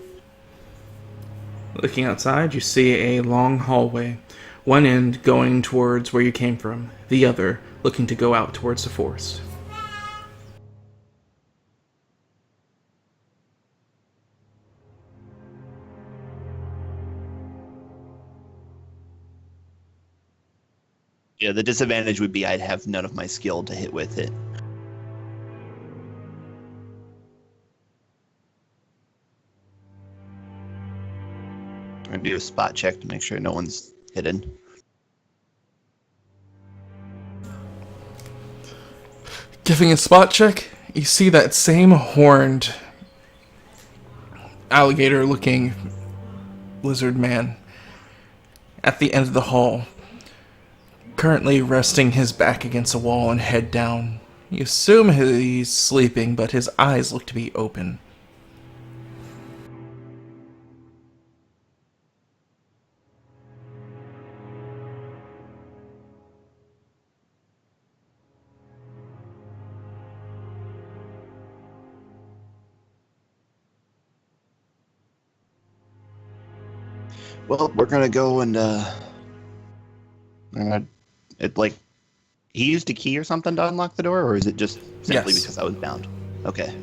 Looking outside, you see a long hallway, one end going towards where you came from, the other looking to go out towards the forest. Yeah, the disadvantage would be I'd have none of my skill to hit with it. I'm gonna do a spot check to make sure no one's hidden. Giving a spot check, you see that same horned alligator-looking lizard man at the end of the hall, currently resting his back against a wall and head down, You assume he's sleeping, but his eyes look to be open. Well, we're gonna go and like he used a key or something to unlock the door, or is it just simply Yes. because I was bound? Okay.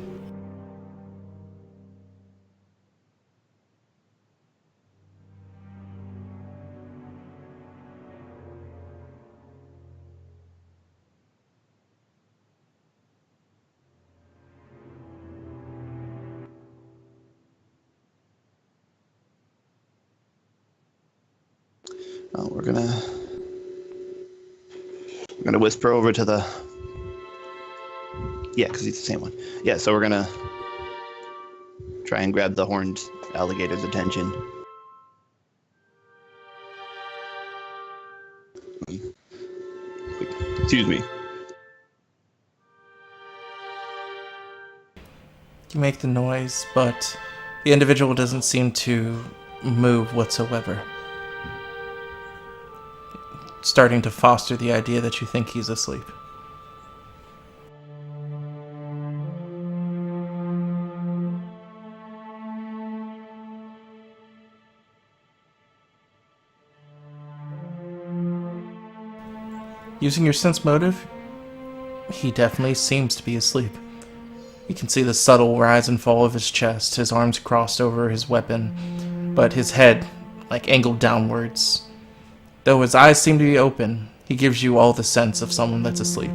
Well, we're gonna whisper over to the because he's the same one. Yeah, so we're gonna try and grab the horned alligator's attention. Excuse me. You make the noise, but the individual doesn't seem to move whatsoever. Starting to foster the idea that you think he's asleep. Using your sense motive, he definitely seems to be asleep. You can see the subtle rise and fall of his chest, his arms crossed over his weapon, but his head, like, angled downwards. Though his eyes seem to be open, he gives you all the sense of someone that's asleep.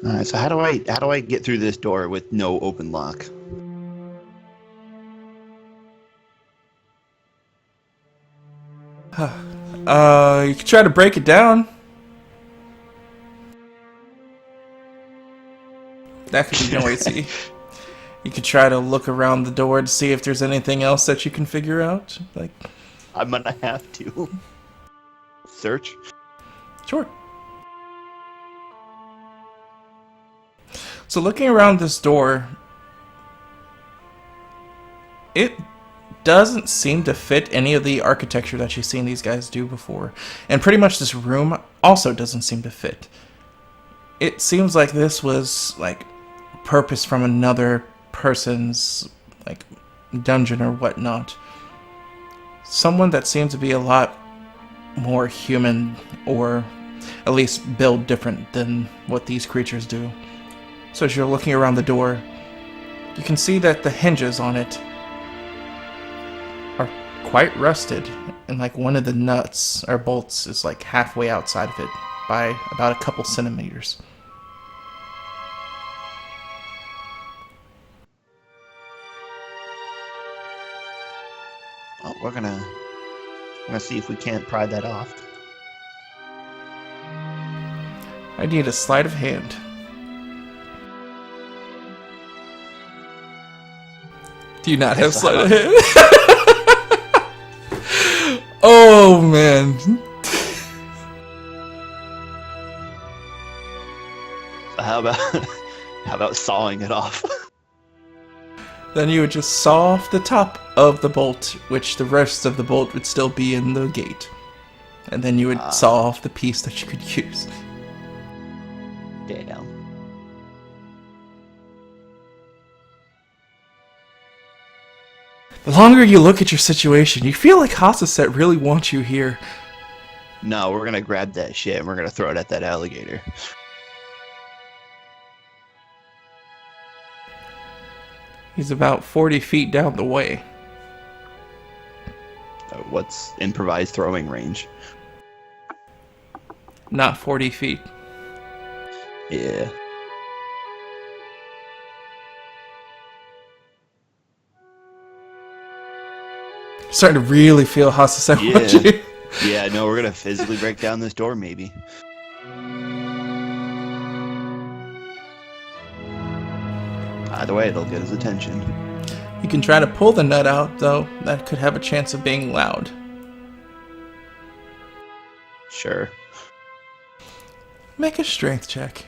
All right. So how do I get through this door with no open lock? You could try to break it down. That could be noisy. You could try to look around the door to see if there's anything else that you can figure out. Like, I'm gonna have to search. sure. So looking around this door, it doesn't seem to fit any of the architecture that you've seen these guys do before. And pretty much this room also doesn't seem to fit. It seems like this was, like, purposed from another person's, like, dungeon or whatnot. Someone that seems to be a lot more human, or at least build different than what these creatures do. So as you're looking around the door, you can see that the hinges on it are quite rusted, and like one of the nuts or bolts is like halfway outside of it by about a couple centimeters. Oh, we're gonna see if we can't pry that off. I need a sleight of hand. Do you not have sleight of hand? Oh man. How about sawing it off? Then you would just saw off the top of the bolt, which the rest of the bolt would still be in the gate. And then you would saw off the piece that you could use. Damn. The longer you look at your situation, you feel like Hasaset really wants you here. No, we're gonna grab that shit and we're gonna throw it at that alligator. He's about 40 feet down the way. What's improvised throwing range? Not 40 feet. Yeah. Starting to really feel Hasaset wants you. Yeah, no, we're gonna physically break down this door, maybe. Either way, it'll get his attention. You can try to pull the nut out, though that could have a chance of being loud. Sure. Make a strength check.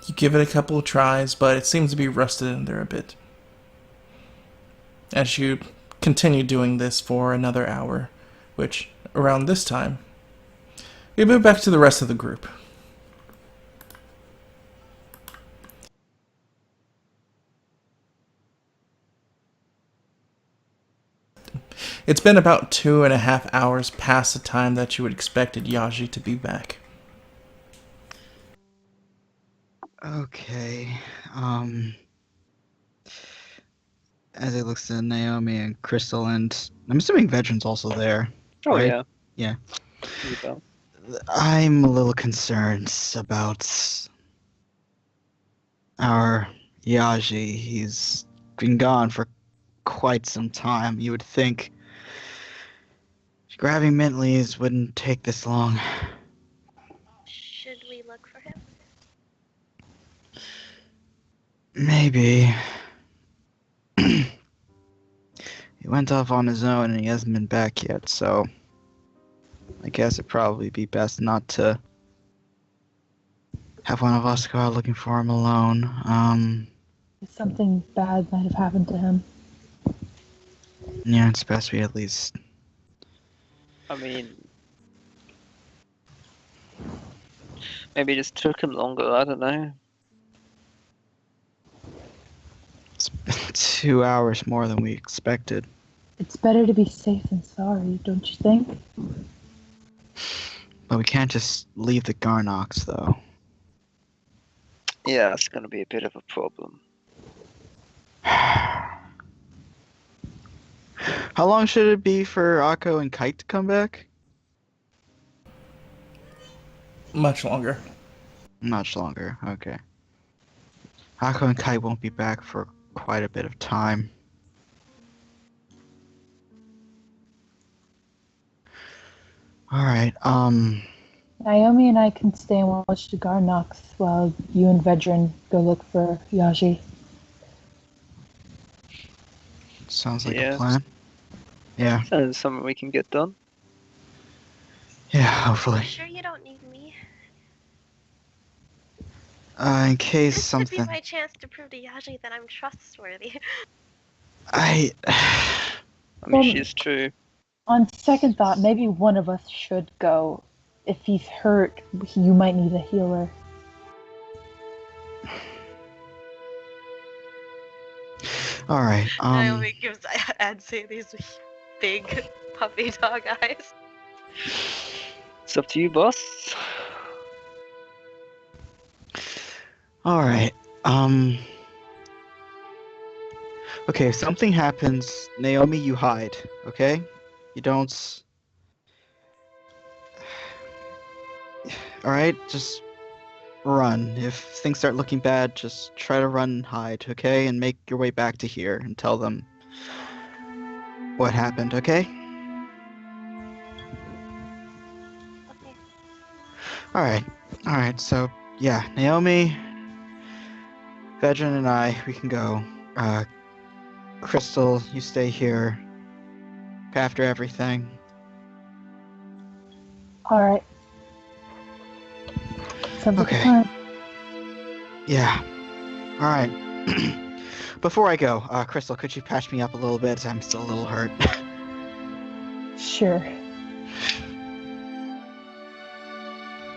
You give it a couple of tries, but it seems to be rusted in there a bit. As you continue doing this for another hour, which, around this time, we move back to the rest of the group. It's been about 2.5 hours past the time that you had expected Yaji to be back. Okay. As he looks at Naomi and Crystal, and I'm assuming Vedran's also there. Oh right? yeah. Yeah. You go. I'm a little concerned about our Yaji. He's been gone for quite some time. You would think grabbing mint leaves wouldn't take this long. Should we look for him? Maybe. He went off on his own and he hasn't been back yet, so I guess it'd probably be best not to have one of us go out looking for him alone. Something bad might have happened to him. Yeah, it's best we at least... I mean, maybe it just took him longer. I don't know. It's been 2 hours more than we expected. It's better to be safe than sorry, don't you think? But we can't just leave the Garnox, though. Yeah, it's gonna be a bit of a problem. How long should it be for Akko and Kite to come back? Much longer. Much longer, okay. Akko and Kite won't be back for quite a bit of time. Alright, Naomi and I can stay and watch the Garnox while you and Vedran go look for Yaji. sounds like Yeah. a plan. Yeah, Sounds something we can get done. yeah, You hopefully. sure you don't need me? In case This something... could be my chance to prove to Yaji that I'm trustworthy. I I mean, Well, she's true. On second thought, maybe one of us should go. If he's hurt, you might need a healer. Alright, Naomi gives Adsay these big puppy dog eyes. It's up to you, boss. Alright, okay, if something happens, Naomi, you hide, okay? You don't... Alright, just run. If things start looking bad, just try to run and hide, okay? And make your way back to here and tell them what happened, okay? Okay. Alright, so, yeah, Naomi, Vedran and I, we can go. Crystal, you stay here. Look after everything. Alright. Sounds like a Okay. plan. Yeah. Alright. Before I go, Crystal, could you patch me up a little bit? I'm still a little hurt. Sure.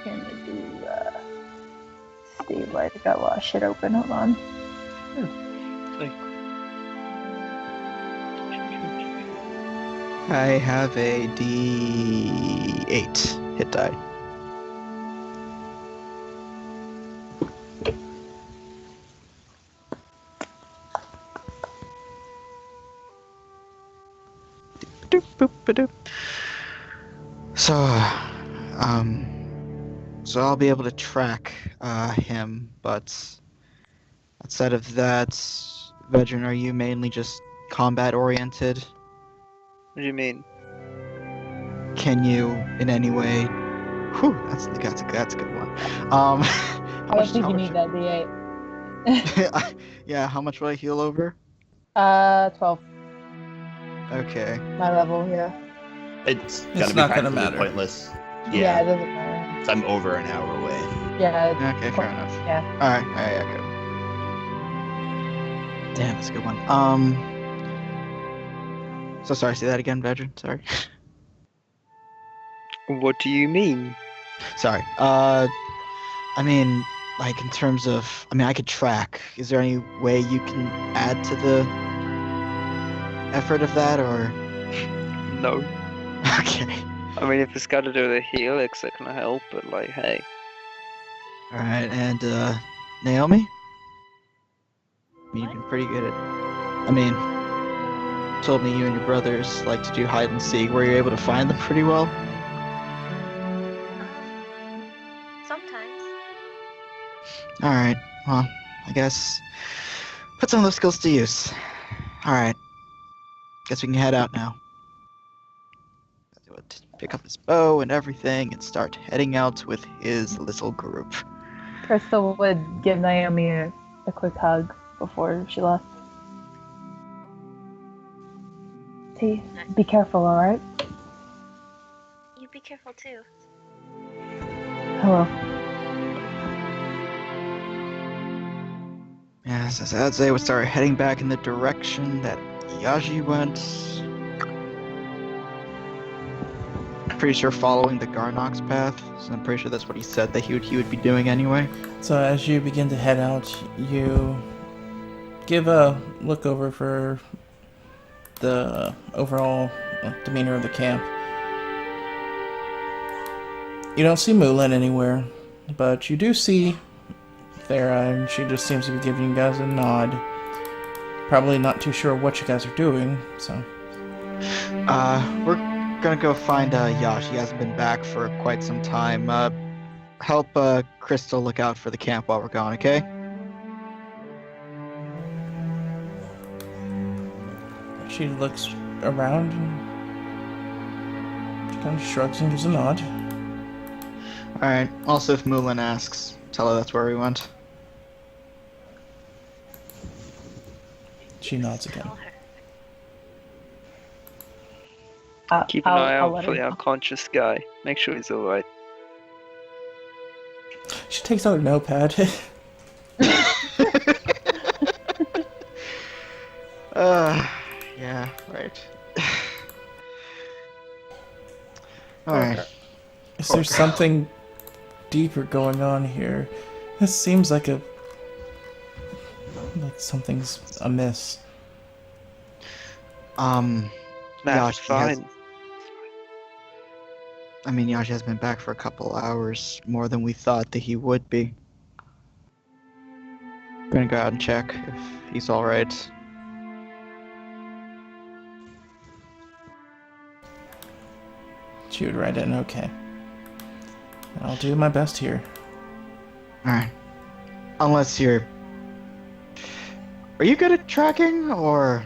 Gonna do, stabilize. I got a lot of shit open. Hold on. I have a D8 hit die. Doop, boop, ba-doop. So I'll be able to track him, but outside of that, Vedran, are you mainly just combat oriented? What do you mean? Can you in any way? Whew, that's a good one. I don't think you need that D8. Yeah, how much will I heal over? 12. Okay. My level, yeah. It's It's gotta be not gonna practically matter. pointless. Yeah, Yeah, it doesn't matter. 'cause I'm over an hour away. Yeah. Okay, fair enough. Yeah. Alright, yeah, good. Damn, that's a good one. So sorry, say that again, veteran. Sorry. What do you mean? Sorry. I mean, like in terms of, I mean, I could track. Is there any way you can add to the effort of that, or? No. Okay. I mean, if it's got to do with a helix, it can help, but like, hey. All right, and Naomi, I mean, you've been pretty good at. I mean, you told me you and your brothers like to do hide and seek. Were you able to find them pretty well? Sometimes. All right. Well, I guess put some of those skills to use. All right. Guess we can head out now. Pick up his bow and everything and start heading out with his little group. Crystal would give Naomi a quick hug before she left. T, be careful, alright? You be careful too. Hello. Yes, as they would start heading back in the direction that Yaji went. Pretty sure following the Garnox path, so I'm pretty sure that's what he said that he would be doing anyway. So as you begin to head out, you give a look over for the overall demeanor of the camp. You don't see Mulan anywhere, but you do see Thera, and she just seems to be giving you guys a nod. Probably not too sure what you guys are doing, so... We're gonna go find Yash. He hasn't been back for quite some time. Help Crystal look out for the camp while we're gone, okay? She looks around and she kind of shrugs and gives a nod. Alright, also if Mulan asks, tell her that's where we went. She nods again. Tell her. Keep an eye I'll out let for her the know. unconscious guy. Make sure he's alright. She takes out her notepad. Yeah, right. Alright. Is there something deeper going on here? This seems like something's amiss. Nah, Yash, it's he has- fine. I mean, Yash has been back for a couple hours, more than we thought that he would be. Gonna go out and check if he's alright. She would write in, okay. I'll do my best here. Alright. Unless you're... Are you good at tracking, or...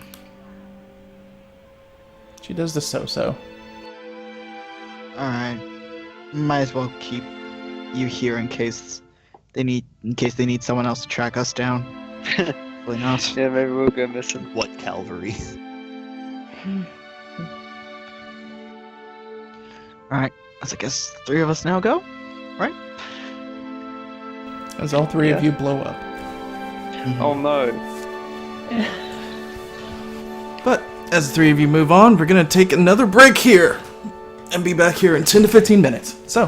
She does the so-so. Alright. Might as well keep you here in case they need someone else to track us down. Hopefully not. Yeah, maybe we'll go missing. What Calvary? Alright, so I guess the three of us now go, right? As all three of Yeah. you blow up. Oh no. But as the three of you move on, we're gonna take another break here and be back here in 10 to 15 minutes. So,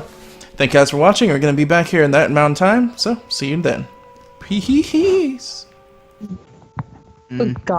thank you guys for watching. We're gonna be back here in that amount of time. So, see you then. Peace. Good God.